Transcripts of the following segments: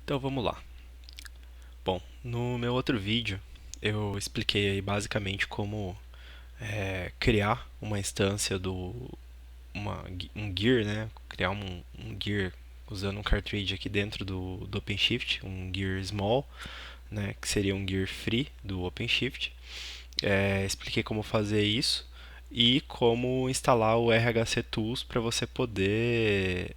Então vamos lá. Bom, no meu outro vídeo eu expliquei aí basicamente como criar uma instância um gear, né? Criar um gear usando um cartridge aqui dentro do OpenShift, um gear small, né? Que seria um gear free do OpenShift. Expliquei como fazer isso e como instalar o RHC Tools para você poder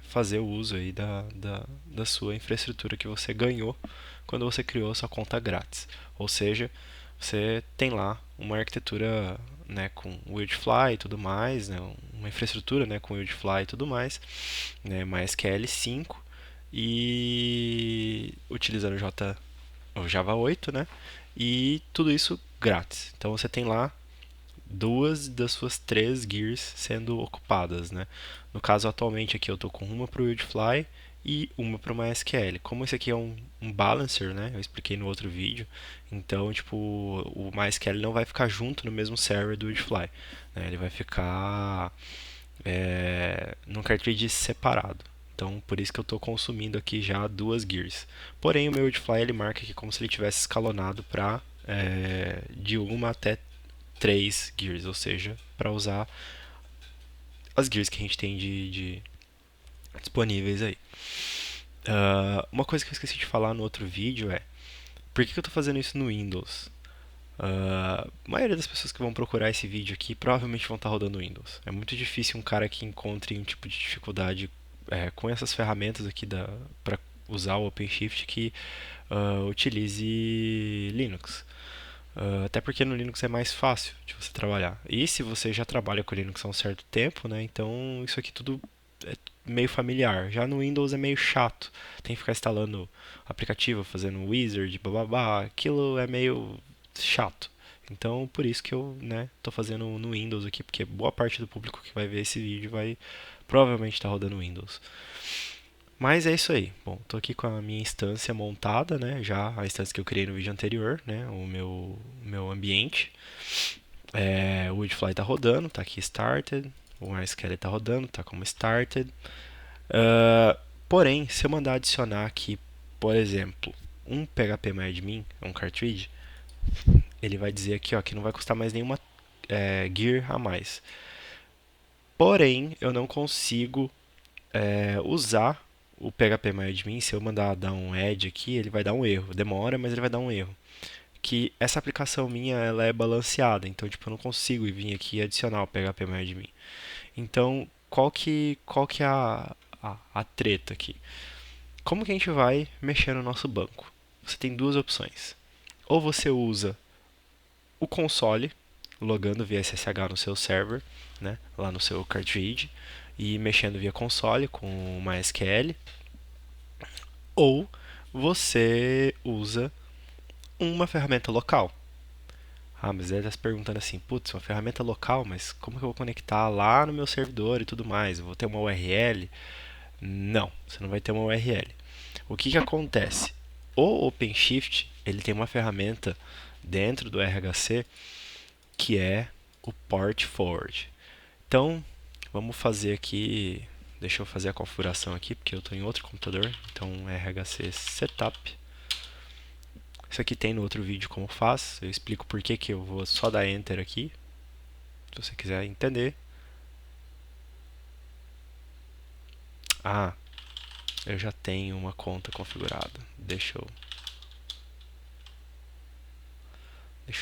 fazer o uso aí da sua infraestrutura que você ganhou quando você criou a sua conta grátis. Ou seja, você tem lá uma arquitetura, né, com Wildfly e tudo mais, né, uma infraestrutura, né, com Wildfly e tudo mais, né, MySQL 5 e utilizando o Java 8, né? E tudo isso grátis. Então você tem lá duas das suas três gears sendo ocupadas, né? No caso, atualmente aqui eu estou com uma para o Wildfly e uma para o MySQL. Como esse aqui é um balancer, né? Eu expliquei no outro vídeo. Então, tipo, o MySQL não vai ficar junto no mesmo server do Wildfly, né? Ele vai ficar num cartridge separado. Então, por isso que eu estou consumindo aqui já duas gears. Porém, o meu Wildfly ele marca aqui como se ele tivesse escalonado para de uma até 3 gears, ou seja, para usar as gears que a gente tem de disponíveis aí. Uma coisa que eu esqueci de falar no outro vídeo é por que eu estou fazendo isso no Windows? A maioria das pessoas que vão procurar esse vídeo aqui provavelmente vão estar rodando Windows. É muito difícil um cara que encontre um tipo de dificuldade com essas ferramentas aqui para usar o OpenShift que utilize Linux. Até porque no Linux é mais fácil de você trabalhar. E se você já trabalha com Linux há um certo tempo, né, então isso aqui tudo é meio familiar. Já no Windows é meio chato. Tem que ficar instalando aplicativo, fazendo wizard, bababá. Aquilo é meio chato. Então, por isso que eu, né, tô fazendo no Windows aqui, porque boa parte do público que vai ver esse vídeo vai provavelmente estar rodando Windows. Mas é isso aí. Bom, tô aqui com a minha instância montada, né? Já a instância que eu criei no vídeo anterior, né? O meu ambiente. O Woodfly tá rodando, tá aqui started. O MySQL tá rodando, tá como started. Uh, Porém, se eu mandar adicionar aqui, por exemplo, um PHPMyAdmin, um cartridge, ele vai dizer aqui, ó, que não vai custar mais nenhuma gear a mais. Porém, eu não consigo usar o PHPMyAdmin. Se eu mandar dar um add aqui, ele vai dar um erro. Demora, mas ele vai dar um erro. Que essa aplicação minha ela é balanceada, então tipo, eu não consigo vir aqui e adicionar o PHPMyAdmin. Então, qual que é a treta aqui? Como que a gente vai mexer no nosso banco? Você tem duas opções. Ou você usa o console, logando via SSH no seu server, né, lá no seu cartridge, e mexendo via console com o MySQL, ou você usa uma ferramenta local. Ah, mas ele está se perguntando assim, putz, uma ferramenta local, mas como que eu vou conectar lá no meu servidor e tudo mais? Eu vou ter uma URL? Não, você não vai ter uma URL. O que acontece? O OpenShift, ele tem uma ferramenta dentro do RHC que é o Port Forward. Então, vamos fazer aqui, deixa eu fazer a configuração aqui, porque eu estou em outro computador, então RHC Setup. Isso aqui tem no outro vídeo como faz, eu explico por que eu vou só dar Enter aqui, se você quiser entender. Ah, eu já tenho uma conta configurada, deixa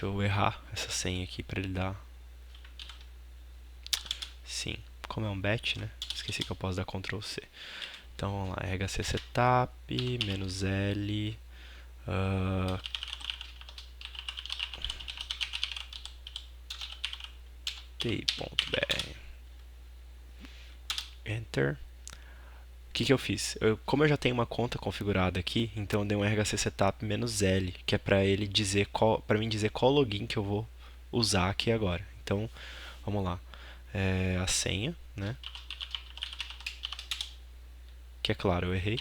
eu errar essa senha aqui para ele dar. Sim, como é um batch, né? Esqueci que eu posso dar Ctrl C. Então vamos lá, RHC Setup, "-l", uh, ti.br, Enter. O que eu fiz? Como eu já tenho uma conta configurada aqui, então eu dei um RHC Setup "-l", que é para ele dizer para mim dizer qual login que eu vou usar aqui agora. Então, vamos lá. A senha, né? Que é claro, eu errei.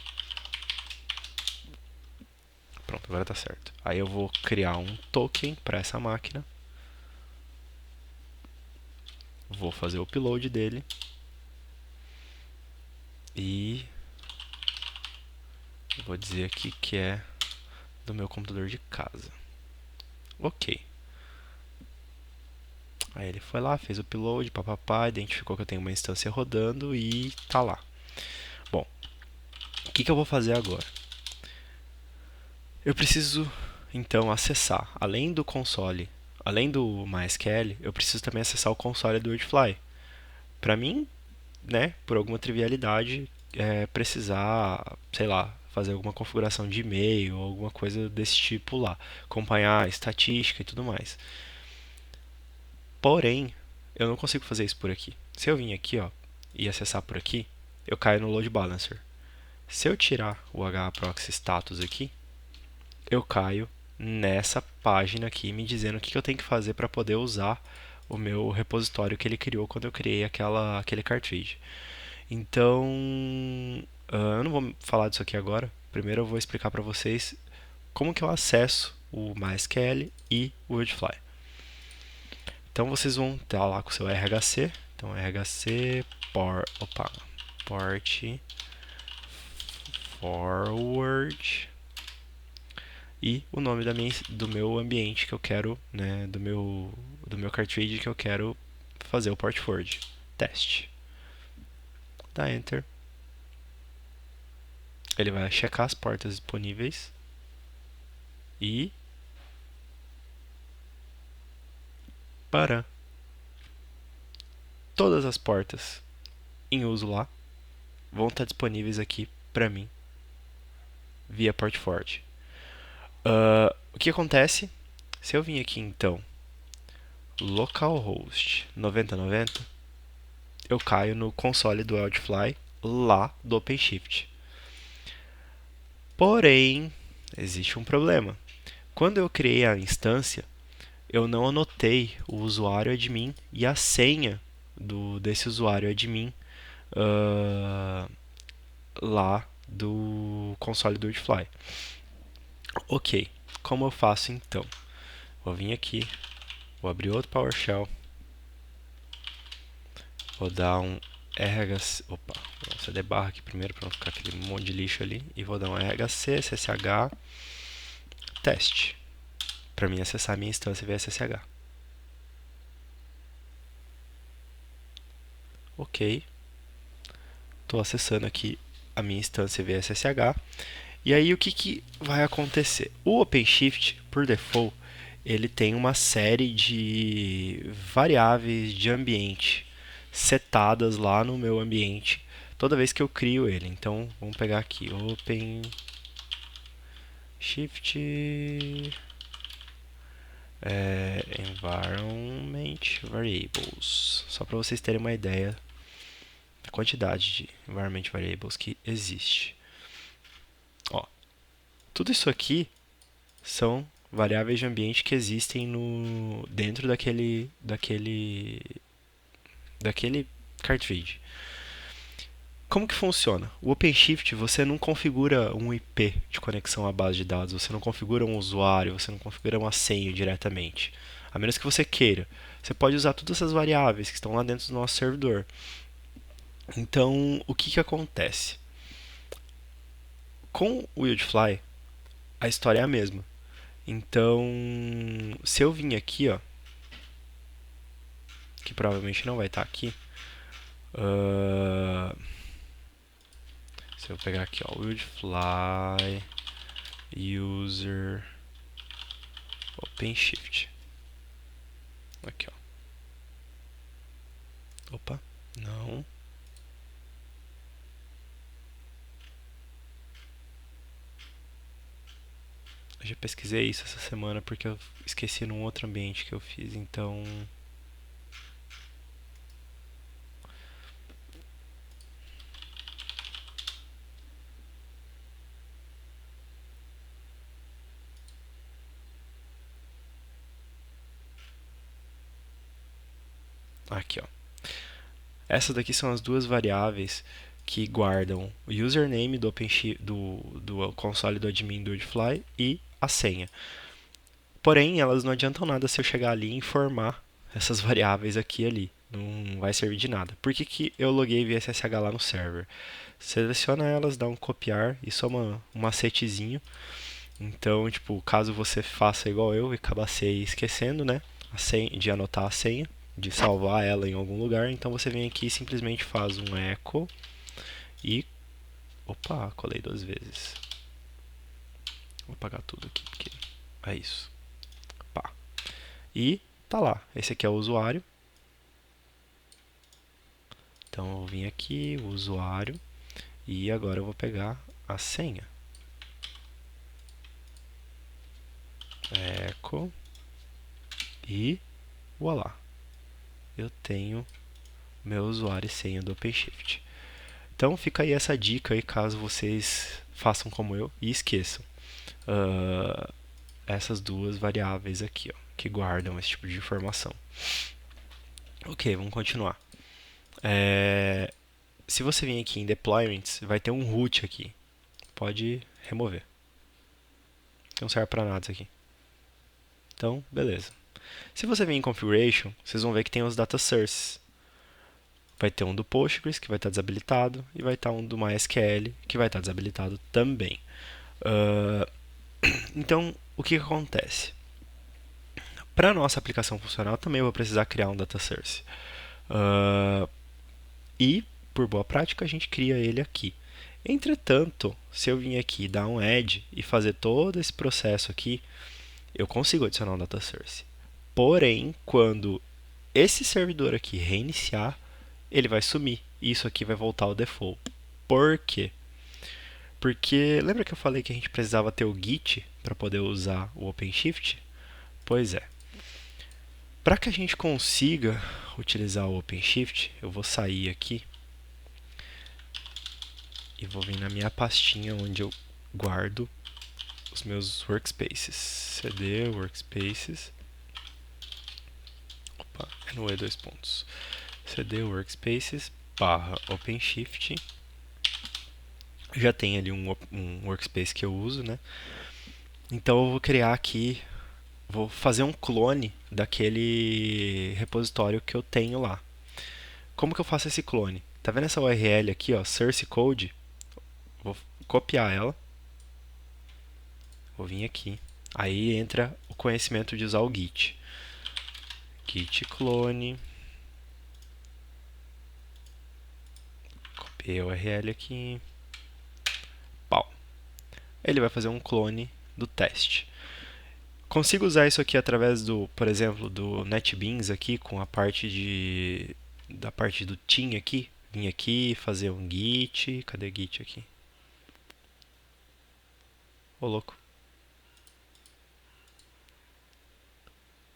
Pronto, agora tá certo. Aí eu vou criar um token para essa máquina. Vou fazer o upload dele. E Vou dizer aqui que é do meu computador de casa. Ok. Aí ele foi lá, fez o upload, papapá, identificou que eu tenho uma instância rodando e tá lá. Bom, o que eu vou fazer agora? Eu preciso então acessar, além do console, além do MySQL, eu preciso também acessar o console do Wordfly. Para mim, né, por alguma trivialidade, precisar, sei lá, fazer alguma configuração de e-mail ou alguma coisa desse tipo lá, acompanhar a estatística e tudo mais. Porém, eu não consigo fazer isso por aqui. Se eu vir aqui, ó, e acessar por aqui, eu caio no load balancer. Se eu tirar o hproxy status aqui, eu caio nessa página aqui me dizendo o que eu tenho que fazer para poder usar o meu repositório que ele criou quando eu criei aquele cartridge. Então, eu não vou falar disso aqui agora. Primeiro eu vou explicar para vocês como que eu acesso o MySQL e o Wordfly. Então vocês vão estar lá com o seu RHC. Então RHC port forward e o nome do meu ambiente que eu quero, né, do meu cartridge que eu quero fazer o port forward. Teste. Dá Enter. Ele vai checar as portas disponíveis e para todas as portas em uso lá vão estar disponíveis aqui para mim via port forward. O que acontece? Se eu vim aqui então localhost 9090, eu caio no console do Wildfly lá do OpenShift. Porém, existe um problema. Quando eu criei a instância, eu não anotei o usuário admin e a senha desse usuário admin lá do console do Wordfly. Ok, como eu faço então? Vou vir aqui, vou abrir outro PowerShell, vou dar um rhc, vou cd barra aqui primeiro para não ficar aquele monte de lixo ali, e vou dar um rhc ssh teste para mim acessar a minha instância via ssh. Ok, estou acessando aqui a minha instância via ssh. E aí o que vai acontecer? O OpenShift, por default, ele tem uma série de variáveis de ambiente setadas lá no meu ambiente toda vez que eu crio ele. Então vamos pegar aqui OpenShift Environment Variables, só para vocês terem uma ideia da quantidade de Environment Variables que existe. Ó, tudo isso aqui são variáveis de ambiente que existem dentro daquele cartridge. Como que funciona? O OpenShift você não configura um IP de conexão à base de dados, você não configura um usuário, você não configura uma senha diretamente. A menos que você queira. Você pode usar todas essas variáveis que estão lá dentro do nosso servidor. Então, o que acontece? Com o Wildfly, a história é a mesma. Então, se eu vim aqui, ó, que provavelmente não vai estar aqui, se eu pegar aqui, ó, Wildfly user OpenShift, aqui, ó, opa, não, eu já pesquisei isso essa semana porque eu esqueci num outro ambiente que eu fiz, então aqui, ó. Essas daqui são as duas variáveis que guardam o username do OpenShift, do console do admin do Wordfly e a senha. Porém, elas não adiantam nada se eu chegar ali e informar essas variáveis aqui e ali. Não vai servir de nada. Por que eu loguei via SSH lá no server? seleciona elas, dá um copiar, isso é um macetezinho. Então, tipo, caso você faça igual eu e acabe esquecendo, né, de anotar a senha, de salvar ela em algum lugar, então você vem aqui e simplesmente faz um echo e... Opa, colei 2 vezes. Vou apagar tudo aqui, porque é isso. Pá. E tá lá, esse aqui é o usuário. Então eu vim aqui, o usuário, e agora eu vou pegar a senha. Echo e voilá. Eu tenho meu usuário e senha do OpenShift. Então fica aí essa dica aí caso vocês façam como eu e esqueçam essas duas variáveis aqui, ó, que guardam esse tipo de informação. Ok, vamos continuar. Se você vir aqui em Deployments, vai ter um root aqui. Pode remover. Não serve para nada isso aqui. Então, beleza. Se você vir em Configuration, vocês vão ver que tem os data sources. Vai ter um do Postgres, que vai estar desabilitado, e vai estar um do MySQL, que vai estar desabilitado também. Então, o que acontece? Para a nossa aplicação funcional, também eu vou precisar criar um data source. E, por boa prática, a gente cria ele aqui. Entretanto, se eu vir aqui dar um add e fazer todo esse processo aqui, eu consigo adicionar um data source. Porém, quando esse servidor aqui reiniciar, ele vai sumir. E isso aqui vai voltar ao default. Por quê? Porque lembra que eu falei que a gente precisava ter o Git para poder usar o OpenShift? Pois é. Para que a gente consiga utilizar o OpenShift, eu vou sair aqui e vou vir na minha pastinha onde eu guardo os meus workspaces. CD workspaces. Opa, é no E 2 pontos. CD workspaces barra OpenShift. Já tem ali um workspace que eu uso, né? Então eu vou criar aqui, vou fazer um clone daquele repositório que eu tenho lá. Como que eu faço esse clone? Tá vendo essa URL aqui, ó, source code? Vou copiar ela. Vou vir aqui. Aí entra o conhecimento de usar o Git. Git clone. Copiei a URL aqui. Pau. Ele vai fazer um clone do teste. Consigo usar isso aqui através do, por exemplo, do NetBeans aqui com a parte da parte do team aqui. Vim aqui fazer um git. Cadê git aqui? Ô louco.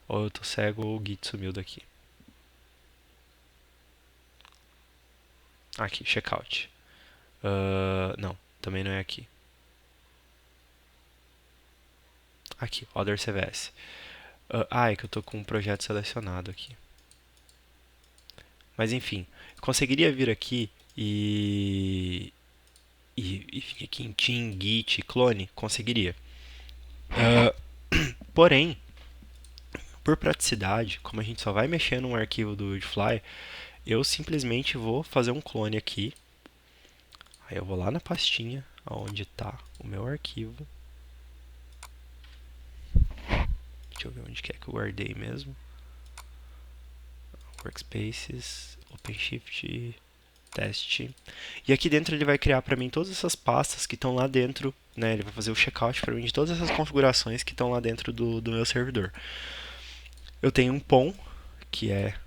Ou eu tô cego ou o git sumiu daqui. Aqui, checkout. Não, também não é aqui. Aqui, Other CVS. É que eu tô com um projeto selecionado aqui. Mas enfim, eu conseguiria vir aqui e vir aqui em team, git, clone? Conseguiria. Porém, por praticidade, como a gente só vai mexer num arquivo do Woodfly, eu simplesmente vou fazer um clone aqui. Aí eu vou lá na pastinha onde está o meu arquivo. Deixa eu ver onde que é que eu guardei mesmo. Workspaces, OpenShift, teste. E aqui dentro ele vai criar para mim todas essas pastas que estão lá dentro, né? Ele vai fazer o checkout para mim de todas essas configurações que estão lá dentro do meu servidor. Eu tenho um POM, que é...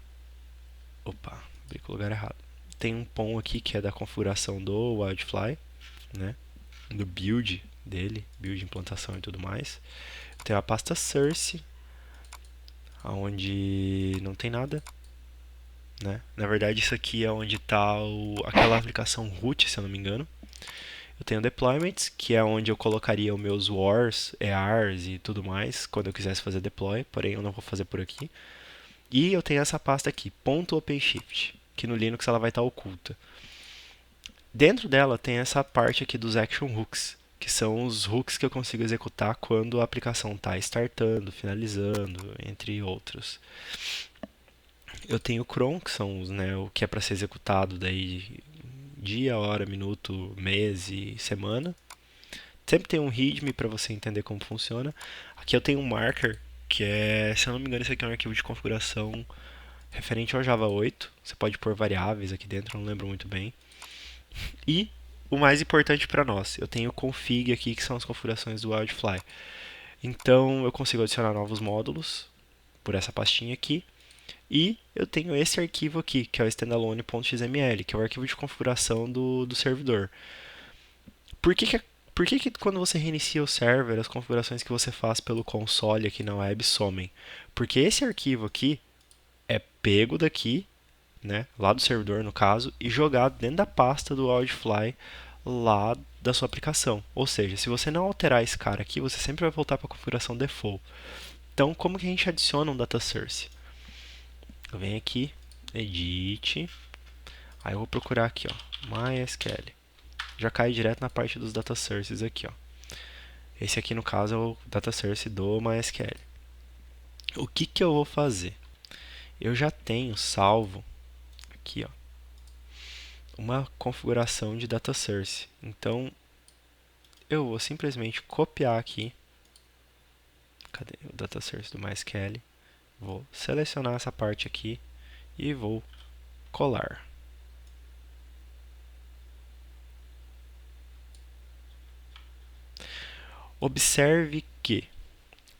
Opa, abri com o lugar errado. Tem um POM aqui que é da configuração do Wildfly, né? Do build dele, build, implantação e tudo mais. Tem a pasta source, onde não tem nada, né? Na verdade, isso aqui é onde está aquela aplicação root, se eu não me engano. Eu tenho deployments, que é onde eu colocaria os meus wars, EARs e tudo mais, quando eu quisesse fazer deploy, porém eu não vou fazer por aqui. E eu tenho essa pasta aqui, .openshift, que no Linux ela vai estar oculta. Dentro dela tem essa parte aqui dos action hooks, que são os hooks que eu consigo executar quando a aplicação está startando, finalizando, entre outros. Eu tenho cron, que são os, né, o que é para ser executado daí dia, hora, minuto, mês e semana. Sempre tem um readme para você entender como funciona. Aqui eu tenho um marker, que é, se eu não me engano, esse aqui é um arquivo de configuração referente ao Java 8. Você pode pôr variáveis aqui dentro, não lembro muito bem. E o mais importante para nós, eu tenho o config aqui, que são as configurações do Wildfly. Então eu consigo adicionar novos módulos por essa pastinha aqui. E eu tenho esse arquivo aqui, que é o standalone.xml, que é o arquivo de configuração do servidor. Por que, que quando você reinicia o server, as configurações que você faz pelo console aqui na web somem? Porque esse arquivo aqui é pego daqui, né, lá do servidor no caso, e jogado dentro da pasta do Wildfly lá da sua aplicação. Ou seja, se você não alterar esse cara aqui, você sempre vai voltar para a configuração default. Então, como que a gente adiciona um data source? Eu venho aqui, edit, aí eu vou procurar aqui, ó, MySQL. Já cai direto na parte dos data sources aqui, ó. Esse aqui no caso é o data source do MySQL. O que que eu vou fazer? Eu já tenho salvo aqui, ó, uma configuração de data source. Então eu vou simplesmente copiar aqui, cadê o data source do MySQL? Vou selecionar essa parte aqui e vou colar. Observe que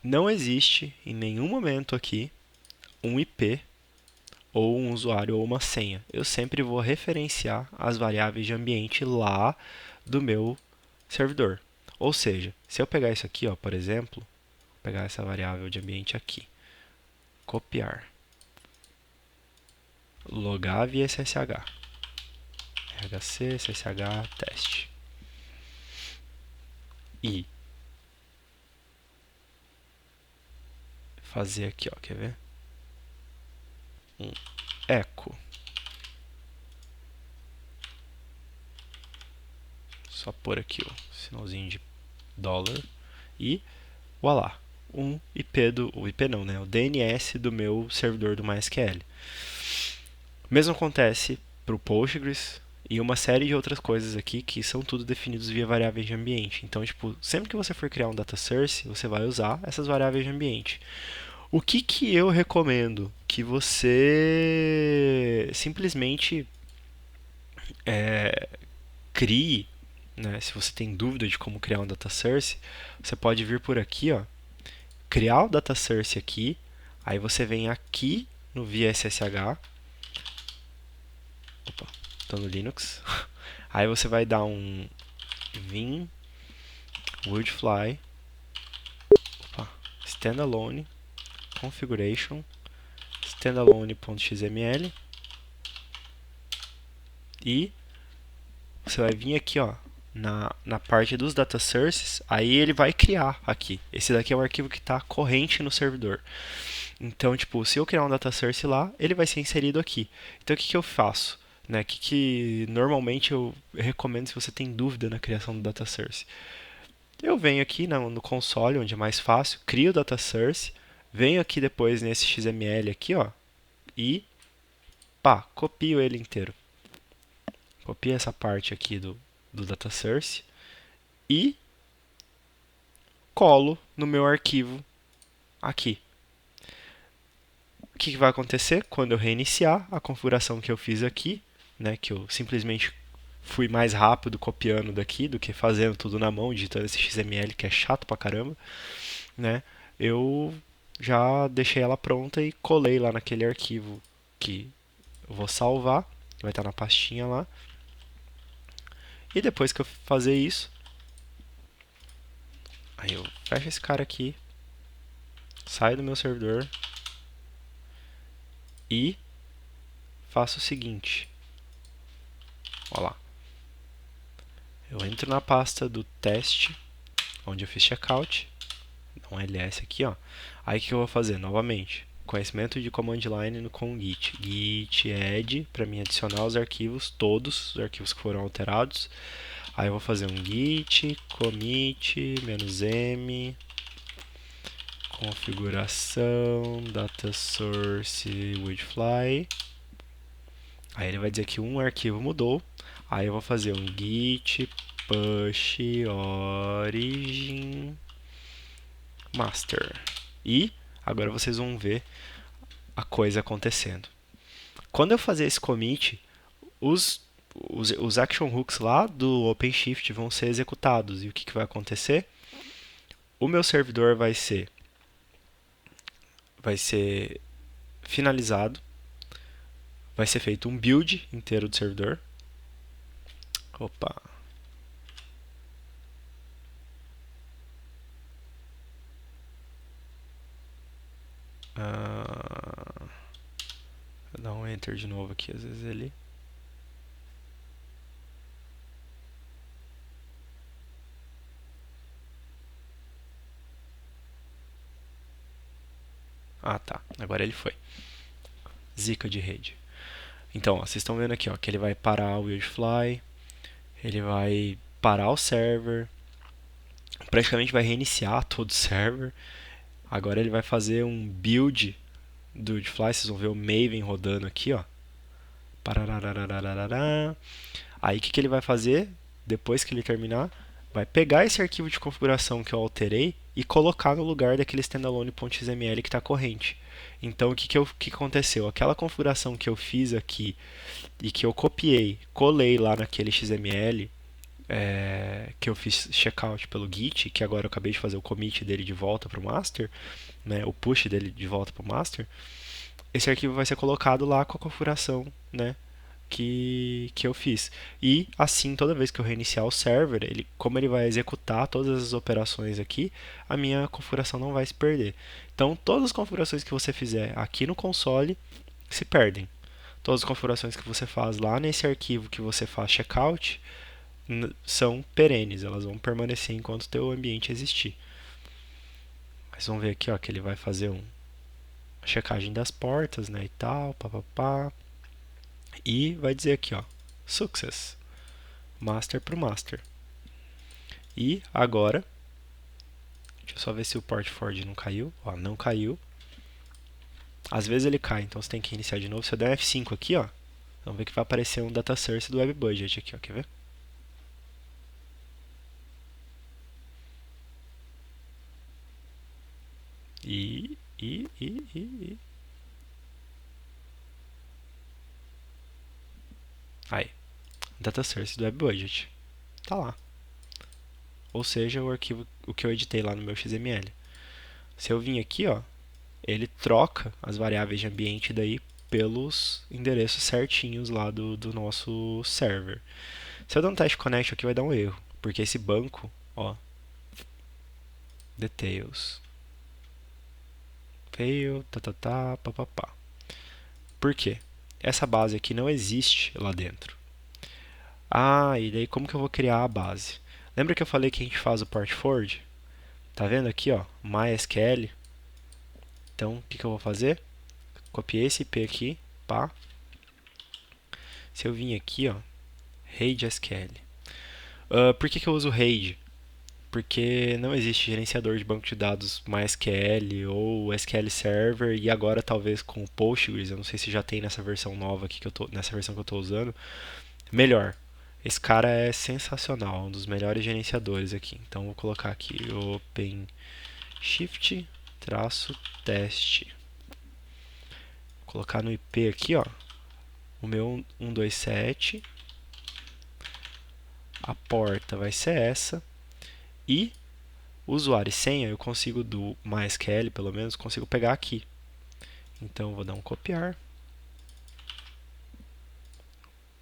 não existe em nenhum momento aqui um IP ou um usuário ou uma senha. Eu sempre vou referenciar as variáveis de ambiente lá do meu servidor. Ou seja, se eu pegar isso aqui, ó, por exemplo, vou pegar essa variável de ambiente aqui, copiar, logar via SSH, RHC, SSH, teste, e fazer aqui, ó, quer ver? Um echo. Só pôr aqui o sinalzinho de dólar e voilá, o IP não, né? O DNS do meu servidor do MySQL. O mesmo acontece para o Postgres e uma série de outras coisas aqui que são tudo definidos via variáveis de ambiente. Então, tipo, sempre que você for criar um data source, você vai usar essas variáveis de ambiente. O que que eu recomendo? Que você simplesmente crie, né? Se você tem dúvida de como criar um data source, você pode vir por aqui, ó, criar o data source aqui, aí você vem aqui no via SSH, opa, tô no Linux, aí você vai dar um vim Wildfly, opa, standalone configuration standalone.xml e você vai vir aqui, ó, na parte dos data sources, aí ele vai criar aqui. Esse daqui é o arquivo que está corrente no servidor. Então, tipo, se eu criar um data source lá, ele vai ser inserido aqui. Então, o que que eu faço? Né? O que normalmente eu recomendo se você tem dúvida na criação do data source? Eu venho aqui no console, onde é mais fácil, crio o data source, venho aqui depois nesse XML aqui, ó, e pá, copio ele inteiro. Copio essa parte aqui do data source e colo no meu arquivo aqui. O que vai acontecer? Quando eu reiniciar a configuração que eu fiz aqui, né, que eu simplesmente fui mais rápido copiando daqui do que fazendo tudo na mão, digitando esse XML que é chato pra caramba, né? Eu já deixei ela pronta e colei lá naquele arquivo que eu vou salvar, vai estar na pastinha lá. E depois que eu fazer isso, aí eu fecho esse cara aqui, saio do meu servidor e faço o seguinte. Olha lá. Eu entro na pasta do teste, onde eu fiz checkout, um ls aqui, ó. Aí o que eu vou fazer? Novamente, conhecimento de command line com git. Git add, para mim adicionar os arquivos, todos os arquivos que foram alterados. Aí eu vou fazer um git commit "-m", configuração, data source, Wildfly. Aí ele vai dizer que um arquivo mudou. Aí eu vou fazer um git push origin master. E agora vocês vão ver a coisa acontecendo. Quando eu fazer esse commit, os action hooks lá do OpenShift vão ser executados. E o que vai acontecer? O meu servidor vai ser finalizado, vai ser feito um build inteiro do servidor. Opa. Vou dar um enter de novo aqui, às vezes ele... Ah, tá. Agora ele foi. Zica de rede. Então, ó, vocês estão vendo aqui, ó, que ele vai parar o Wildfly, ele vai parar o server, praticamente vai reiniciar todo o server. Agora ele vai fazer um build do Wildfly, vocês vão ver o Maven rodando aqui, ó. Pararararararará. Aí o que ele vai fazer? Depois que ele terminar, vai pegar esse arquivo de configuração que eu alterei e colocar no lugar daquele standalone.xml que está corrente. Então o que aconteceu? Aquela configuração que eu fiz aqui e que eu copiei, colei lá naquele XML que eu fiz checkout pelo Git, que agora eu acabei de fazer o commit dele de volta para o master, né, o push dele de volta para o master, esse arquivo vai ser colocado lá com a configuração, né, que eu fiz. E assim, toda vez que eu reiniciar o server, como ele vai executar todas as operações aqui, a minha configuração não vai se perder. Então, todas as configurações que você fizer aqui no console se perdem. Todas as configurações que você faz lá nesse arquivo que você faz checkout são perenes, elas vão permanecer enquanto o teu ambiente existir. Vocês vão ver aqui, ó, que ele vai fazer uma checagem das portas, né, e tal, papapá. E vai dizer aqui, ó, success, master pro master. E agora, deixa eu só ver se o port forward não caiu. Ó, não caiu. Às vezes ele cai, então você tem que iniciar de novo. Se eu der um F5 aqui, ó, vamos ver que vai aparecer um data source do web budget aqui, ó, quer ver? E. Aí, data source do web budget. Tá lá. Ou seja, o arquivo, o que eu editei lá no meu XML. Se eu vim aqui, ó, ele troca as variáveis de ambiente daí pelos endereços certinhos lá do nosso server. Se eu der um teste connect aqui vai dar um erro, porque esse banco, ó, details, fail, papapá. Por quê? Essa base aqui não existe lá dentro. Ah, e daí como que eu vou criar a base? Lembra que eu falei que a gente faz o port forward? Tá vendo aqui, ó, MySQL. Então, o que eu vou fazer? Copiei esse IP aqui, pá. Se eu vim aqui, ó, RAID SQL. Por que eu uso RAID? Porque não existe gerenciador de banco de dados MySQL ou SQL Server e agora talvez com o Postgres, eu não sei se já tem nessa versão nova aqui nessa versão que eu estou usando, melhor. Esse cara é sensacional, um dos melhores gerenciadores aqui. Então vou colocar aqui OpenShift-teste. Vou colocar no IP aqui, ó, o meu 127. A porta vai ser essa e usuário e senha eu consigo do MySQL, pelo menos, consigo pegar aqui. Então eu vou dar um copiar.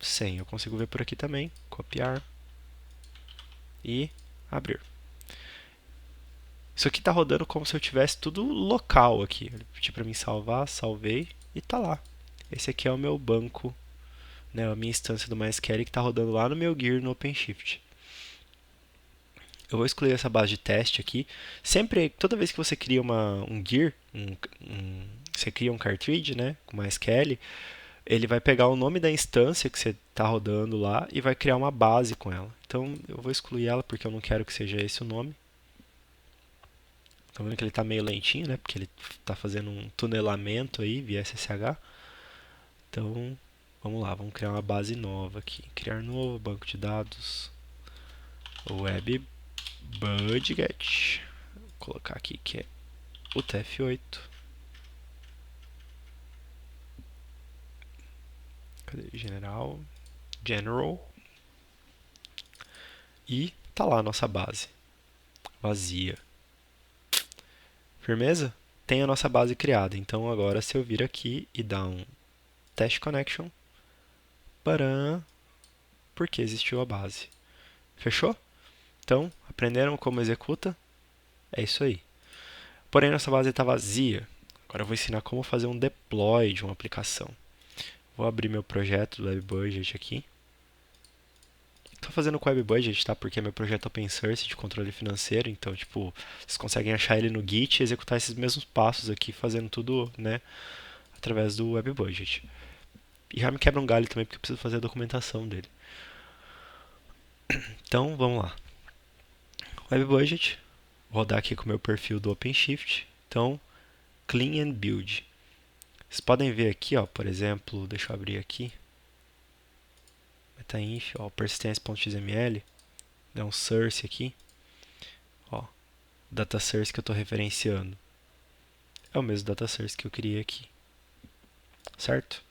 Senha eu consigo ver por aqui também. Copiar. E abrir. Isso aqui está rodando como se eu tivesse tudo local aqui. Ele pediu para mim salvar, salvei e tá lá. Esse aqui é o meu banco, né, a minha instância do MySQL que está rodando lá no meu Gear no OpenShift. Eu vou excluir essa base de teste aqui. Sempre, toda vez que você cria um Gear, você cria um cartridge, né, com MySQL, ele vai pegar o nome da instância que você está rodando lá e vai criar uma base com ela. Então eu vou excluir ela porque eu não quero que seja esse o nome. Estão vendo que ele está meio lentinho, né? Porque ele está fazendo um tunelamento aí via SSH. Então Vamos lá, vamos criar uma base nova aqui. Criar novo banco de dados. Web Budget. Vou colocar aqui que é o TF8. Cadê? General. E tá lá a nossa base. Vazia. Firmeza? Tem a nossa base criada. Então agora se eu vir aqui e dar um test connection, param, porque existiu a base. Fechou? Então, aprenderam como executa? É isso aí. Porém, nossa base está vazia. Agora eu vou ensinar como fazer um deploy de uma aplicação. Vou abrir meu projeto do Web Budget aqui. Estou fazendo com o Web Budget, tá? Porque é meu projeto open source de controle financeiro. Então, tipo, vocês conseguem achar ele no Git e executar esses mesmos passos aqui, fazendo tudo, né, através do Web Budget. E já me quebra um galho também, porque eu preciso fazer a documentação dele. Então, vamos lá. Web Budget. Vou rodar aqui com o meu perfil do OpenShift. Então, Clean and Build. Vocês podem ver aqui, ó, por exemplo, deixa eu abrir aqui. Metainf, ó, persistence.xml. Dá um source aqui. Ó, data source que eu estou referenciando. É o mesmo data source que eu criei aqui. Certo?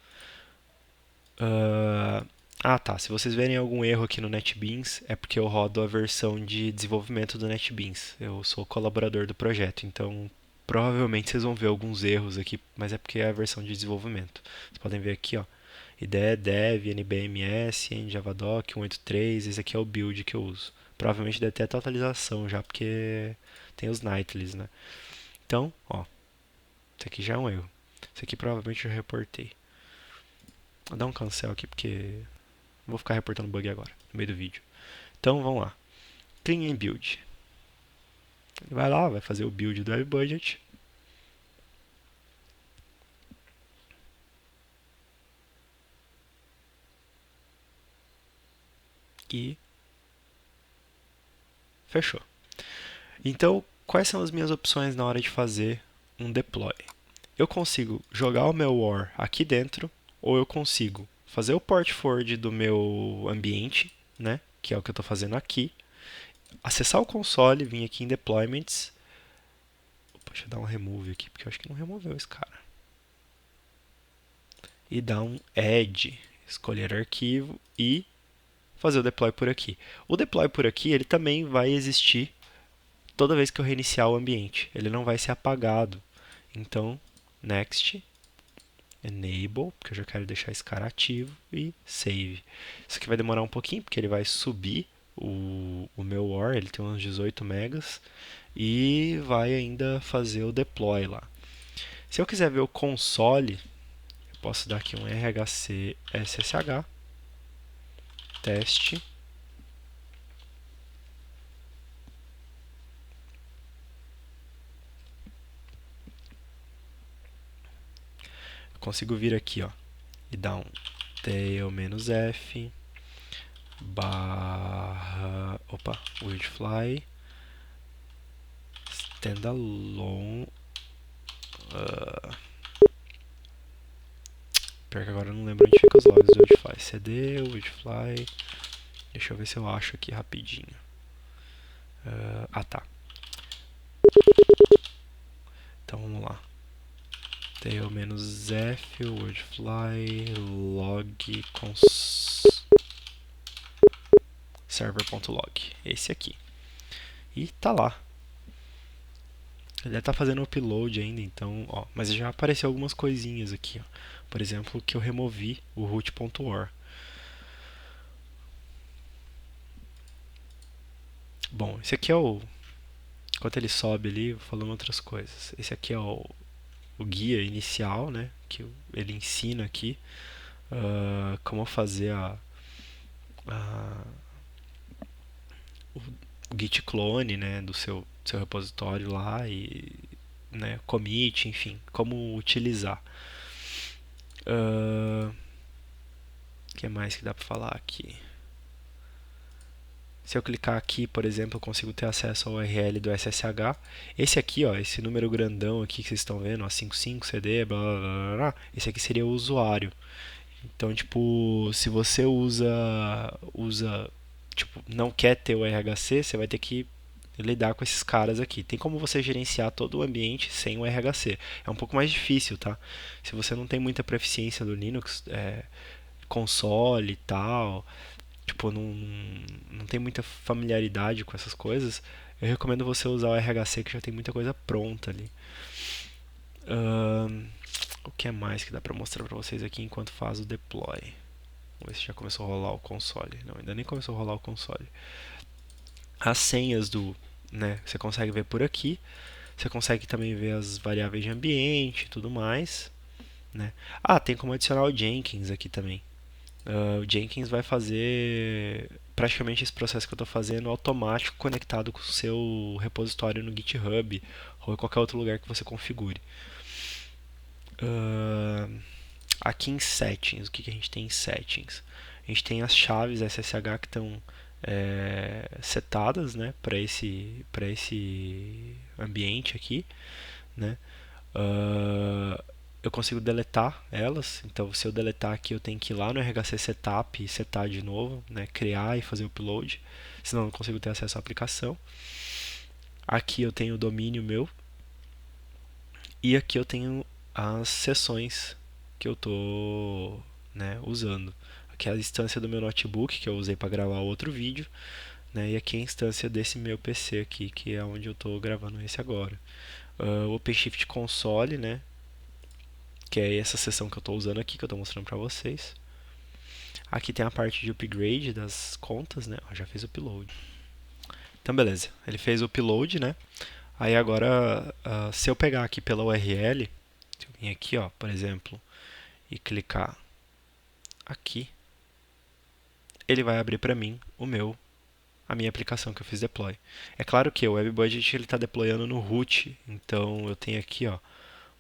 Tá. Se vocês verem algum erro aqui no NetBeans, é porque eu rodo a versão de desenvolvimento do NetBeans. Eu sou colaborador do projeto, então provavelmente vocês vão ver alguns erros aqui, mas é porque é a versão de desenvolvimento. Vocês podem ver aqui, ó, IDE, Dev, NBMS, Javadoc 183, esse aqui é o build que eu uso. Provavelmente deve ter até atualização já, porque tem os nightlies, né? Então, ó, isso aqui já é um erro. Isso aqui provavelmente eu já reportei. Vou dar um cancel aqui, porque não vou ficar reportando bug agora, no meio do vídeo. Então, vamos lá. Clean and Build. Ele vai lá, vai fazer o build do Web Budget. E fechou. Então, quais são as minhas opções na hora de fazer um deploy? Eu consigo jogar o meu war aqui dentro, ou eu consigo fazer o port forward do meu ambiente, né, que é o que eu estou fazendo aqui, acessar o console, vir aqui em deployments. Opa, deixa eu dar um remove aqui, porque eu acho que não removeu esse cara. E dar um add, escolher arquivo e fazer o deploy por aqui. O deploy por aqui, ele também vai existir toda vez que eu reiniciar o ambiente. Ele não vai ser apagado. Então, next, enable, porque eu já quero deixar esse cara ativo, e save. Isso aqui vai demorar um pouquinho, porque ele vai subir o meu war, ele tem uns 18 megas, e vai ainda fazer o deploy lá. Se eu quiser ver o console, eu posso dar aqui um rhc ssh teste. Eu consigo vir aqui, ó, e dar um tail-f barra, opa, weirdfly standalone. Pior que agora eu não lembro onde fica os logs do Weirdfly. CD, Weirdfly. Deixa eu ver se eu acho aqui rapidinho. Tá. Então vamos lá. Tail-f, Weirdfly, log server.log. Esse aqui. E tá lá. Ele deve estar fazendo upload ainda, então, ó, mas já apareceu algumas coisinhas aqui, ó. Por exemplo, que eu removi o root.war. Bom, esse aqui é o... Enquanto ele sobe ali, falando outras coisas. Esse aqui é o guia inicial, né? Que ele ensina aqui como fazer a, o git clone, né? Do seu repositório lá e, né, commit, enfim, como utilizar. O que mais que dá para falar aqui? Se eu clicar aqui, por exemplo, eu consigo ter acesso ao URL do SSH. Esse aqui, ó, esse número grandão aqui que vocês estão vendo, ó, 55 CD, blá, blá, blá, blá, esse aqui seria o usuário. Então, tipo, se você usa, tipo, não quer ter o RHC, você vai ter que lidar com esses caras aqui. Tem como você gerenciar todo o ambiente sem o RHC. É um pouco mais difícil, tá? Se você não tem muita proficiência do Linux, console e tal, tipo, não tem muita familiaridade com essas coisas, eu recomendo você usar o RHC que já tem muita coisa pronta ali. Ahn, o que é mais que dá pra mostrar pra vocês aqui enquanto faz o deploy? Vamos ver se já começou a rolar o console. Não, ainda nem começou a rolar o console. As senhas né, você consegue ver por aqui. Você consegue também ver as variáveis de ambiente e tudo mais, né? Ah, tem como adicionar o Jenkins aqui também. O Jenkins vai fazer praticamente esse processo que eu estou fazendo automático conectado com o seu repositório no GitHub ou em qualquer outro lugar que você configure. Aqui em Settings, o que a gente tem em Settings? A gente tem as chaves SSH que estão setadas, né, para esse ambiente aqui, né? Eu consigo deletar elas, então se eu deletar aqui eu tenho que ir lá no RHC Setup e setar de novo, né, criar e fazer o upload, senão eu não consigo ter acesso à aplicação. Aqui eu tenho o domínio meu e aqui eu tenho as sessões que eu estou, né, usando. Aqui é a instância do meu notebook que eu usei para gravar outro vídeo, né, e aqui é a instância desse meu PC aqui, que é onde eu estou gravando esse agora. O OpenShift Console, né, que é essa seção que eu estou usando aqui, que eu estou mostrando para vocês. Aqui tem a parte de upgrade das contas, né? Já fez o upload. Então, beleza. Ele fez o upload, né? Aí agora, se eu pegar aqui pela URL, se eu vir aqui, ó, por exemplo, e clicar aqui, ele vai abrir para mim a minha aplicação que eu fiz deploy. É claro que o WebBudget ele está deployando no root, então eu tenho aqui, ó,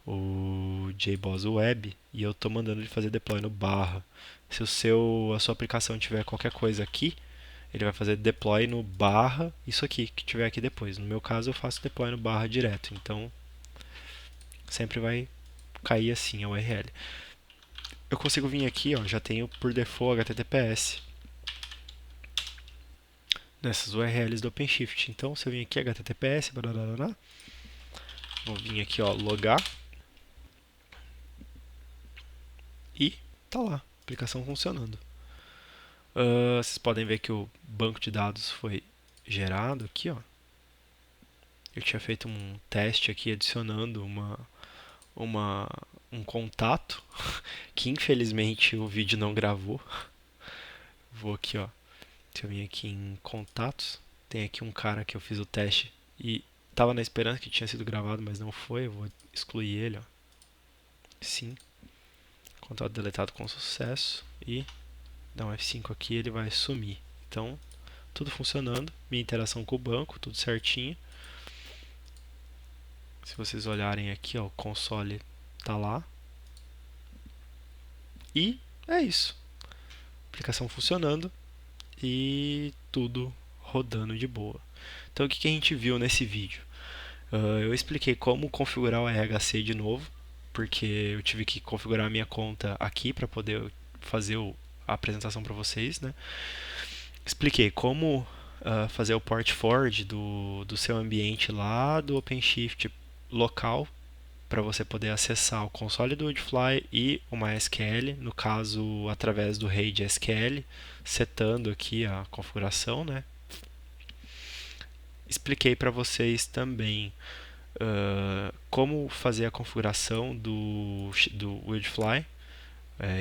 o JBoss Web e eu estou mandando ele fazer deploy no barra. Se a sua aplicação tiver qualquer coisa aqui, ele vai fazer deploy no barra isso aqui que tiver aqui depois. No meu caso eu faço deploy no barra direto, então sempre vai cair assim a URL. Eu consigo vir aqui, ó, já tenho por default HTTPS nessas URLs do OpenShift. Então se eu vir aqui HTTPS, blá, vou vir aqui, ó, logar e tá lá, aplicação funcionando. Vocês podem ver que o banco de dados foi gerado aqui, ó. Eu tinha feito um teste aqui adicionando uma, um contato que infelizmente o vídeo não gravou. Vou aqui, ó. Deixa eu vir aqui em contatos. Tem aqui um cara que eu fiz o teste e tava na esperança que tinha sido gravado, mas não foi. Eu vou excluir ele, ó. Sim. Contato deletado com sucesso e dar um F5 aqui, ele vai sumir. Então, tudo funcionando, minha interação com o banco, tudo certinho. Se vocês olharem aqui, ó, o console tá lá. E é isso. Aplicação funcionando e tudo rodando de boa. Então, o que a gente viu nesse vídeo? Eu expliquei como configurar o RHC de novo, porque eu tive que configurar a minha conta aqui para poder fazer a apresentação para vocês, né? Expliquei como fazer o port forward do seu ambiente lá do OpenShift local para você poder acessar o console do Woodfly e o MySQL, no caso através do RAID SQL, setando aqui a configuração, né? Expliquei para vocês também como fazer a configuração do Woodfly,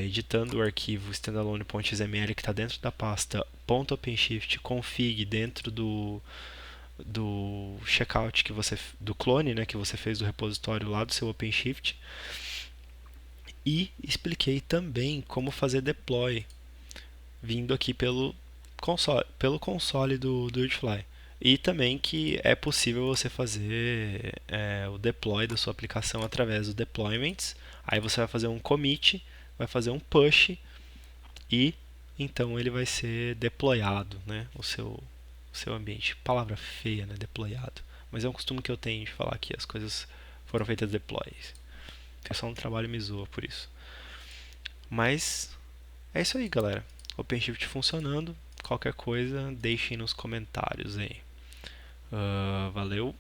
editando o arquivo standalone.xml que está dentro da pasta .openshift config dentro do checkout do clone, né, que você fez do repositório lá do seu OpenShift, e expliquei também como fazer deploy vindo aqui pelo console do Woodfly. E também que é possível você fazer o deploy da sua aplicação através do deployments. Aí você vai fazer um commit, vai fazer um push e então ele vai ser deployado, né? O seu ambiente. Palavra feia, né? Deployado. Mas é um costume que eu tenho de falar que as coisas foram feitas deploys. O pessoal no trabalho me zoa por isso. Mas É isso aí, galera. OpenShift funcionando. Qualquer coisa, deixem nos comentários aí. Valeu.